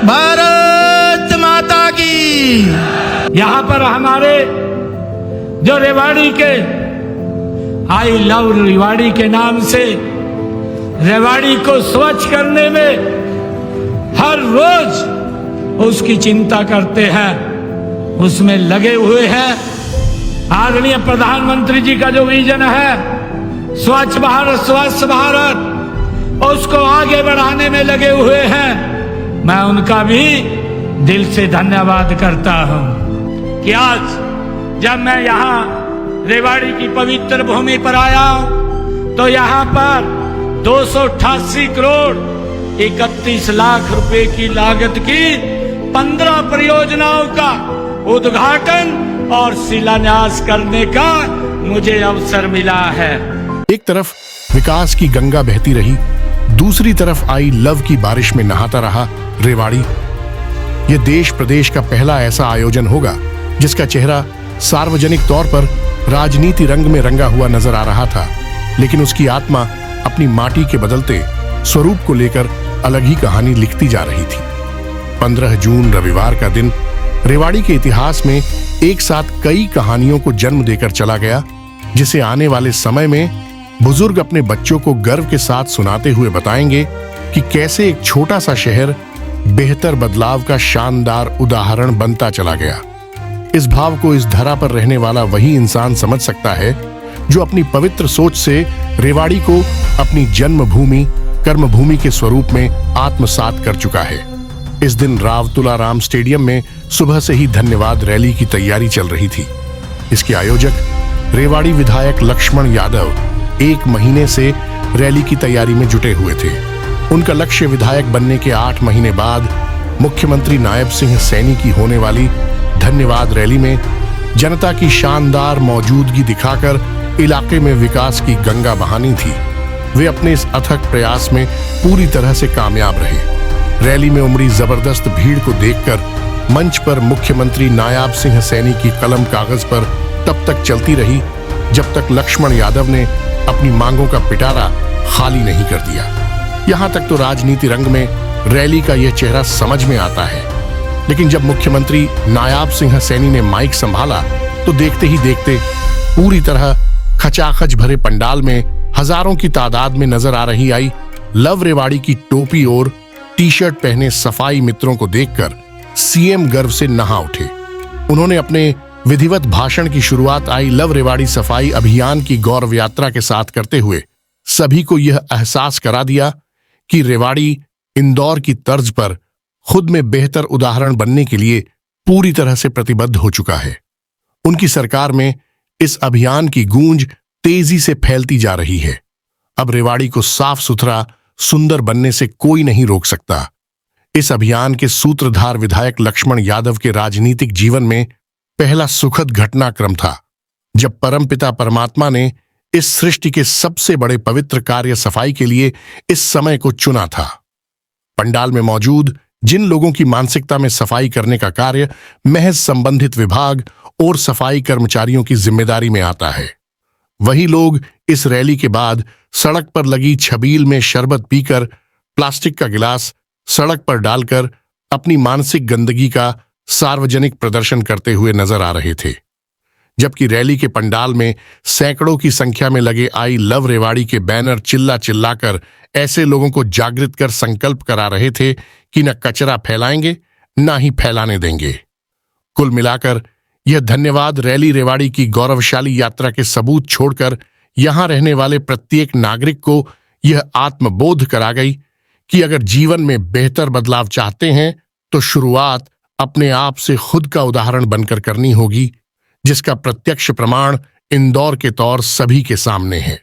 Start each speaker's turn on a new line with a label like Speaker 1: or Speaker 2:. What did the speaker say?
Speaker 1: भारत माता की।
Speaker 2: यहाँ पर हमारे जो रेवाड़ी के आई लव रेवाड़ी के नाम से रेवाड़ी को स्वच्छ करने में हर रोज उसकी चिंता करते हैं, उसमें लगे हुए हैं। आदरणीय प्रधानमंत्री जी का जो विजन है स्वच्छ भारत स्वस्थ भारत, उसको आगे बढ़ाने में लगे हुए हैं। मैं उनका भी दिल से धन्यवाद करता हूं कि आज जब मैं यहाँ रेवाड़ी की पवित्र भूमि पर आया हूं तो यहाँ पर 288 करोड़ 31 लाख रुपए की लागत की 15 परियोजनाओं का उद्घाटन और शिलान्यास करने का मुझे अवसर मिला है।
Speaker 3: एक तरफ विकास की गंगा बहती रही, दूसरी तरफ आई लव की बारिश में नहाता रहा रेवाड़ी। यह देश प्रदेश का पहला ऐसा आयोजन होगा जिसका चेहरा सार्वजनिक तौर पर राजनीति रंग में रंगा हुआ नजर आ रहा था, लेकिन उसकी आत्मा अपनी माटी के बदलते स्वरूप को लेकर अलग ही कहानी लिखती जा रही थी। 15 जून रविवार का दिन रेवाड़ी के इतिहास में एक साथ कई कहानियों को जन्म देकर चला गया, जिसे आने वाले समय में बुजुर्ग अपने बच्चों को गर्व के साथ सुनाते हुए बताएंगे कि कैसे एक छोटा सा शहर बेहतर बदलाव का शानदार उदाहरण बनता चला गया। इस भाव को इस धरा पर रहने वाला वही इंसान समझ सकता है जो अपनी पवित्र सोच से रेवाड़ी को अपनी जन्मभूमि कर्मभूमि के स्वरूप में आत्मसात कर चुका है। इस दिन राव तुलाराम स्टेडियम में सुबह से ही धन्यवाद रैली की तैयारी चल रही थी। इसके आयोजक रेवाड़ी विधायक लक्ष्मण यादव 1 महीने से रैली की तैयारी में जुटे हुए थे। उनका लक्ष्य विधायक बनने के 8 महीने बाद मुख्यमंत्री नायब सिंह सैनी की होने वाली धन्यवाद रैली में जनता की शानदार मौजूदगी दिखाकर इलाके में विकास की गंगा बहानी थी। वे अपने इस अथक प्रयास में पूरी तरह से कामयाब रहे। रैली में उमड़ी जबरदस्त भीड़ को देखकर मंच पर मुख्यमंत्री नायब सिंह सैनी की कलम कागज पर तब तक चलती रही जब तक लक्ष्मण यादव ने अपनी मांगों का पिटारा खाली नहीं कर दिया। यहां तक तो राजनीति रंग में रैली का यह चेहरा समझ में आता है, लेकिन जब मुख्यमंत्री नायब सिंह सैनी ने माइक संभाला तो देखते ही देखते पूरी तरह खचाखच भरे पंडाल में हजारों की तादाद में नजर आ रही आई लव रेवाड़ी की टोपी और टी-शर्ट पहने सफाई मित्रों को देखकर सीएम गर्व से नहा उठे। उन्होंने अपने विधिवत भाषण की शुरुआत आई लव रेवाड़ी सफाई अभियान की गौरव यात्रा के साथ करते हुए सभी को यह एहसास करा दिया कि रेवाड़ी इंदौर की तर्ज पर खुद में बेहतर उदाहरण बनने के लिए पूरी तरह से प्रतिबद्ध हो चुका है। उनकी सरकार में इस अभियान की गूंज तेजी से फैलती जा रही है। अब रेवाड़ी को साफ सुथरा सुंदर बनने से कोई नहीं रोक सकता। इस अभियान के सूत्रधार विधायक लक्ष्मण यादव के राजनीतिक जीवन में पहला सुखद घटनाक्रम था जब परमपिता परमात्मा ने इस सृष्टि के सबसे बड़े पवित्र कार्य सफाई के लिए इस समय को चुना था। पंडाल में मौजूद जिन लोगों की मानसिकता में सफाई करने का कार्य महज संबंधित विभाग और सफाई कर्मचारियों की जिम्मेदारी में आता है, वही लोग इस रैली के बाद सड़क पर लगी छबील में शरबत पीकर प्लास्टिक का गिलास सड़क पर डालकर अपनी मानसिक गंदगी का सार्वजनिक प्रदर्शन करते हुए नजर आ रहे थे। जबकि रैली के पंडाल में सैकड़ों की संख्या में लगे आई लव रेवाड़ी के बैनर चिल्ला चिल्लाकर ऐसे लोगों को जागृत कर संकल्प करा रहे थे कि न कचरा फैलाएंगे न ही फैलाने देंगे। कुल मिलाकर यह धन्यवाद रैली रेवाड़ी की गौरवशाली यात्रा के सबूत छोड़कर यहां रहने वाले प्रत्येक नागरिक को यह आत्मबोध करा गई कि अगर जीवन में बेहतर बदलाव चाहते हैं तो शुरुआत अपने आप से खुद का उदाहरण बनकर करनी होगी, जिसका प्रत्यक्ष प्रमाण इंदौर के तौर सभी के सामने है।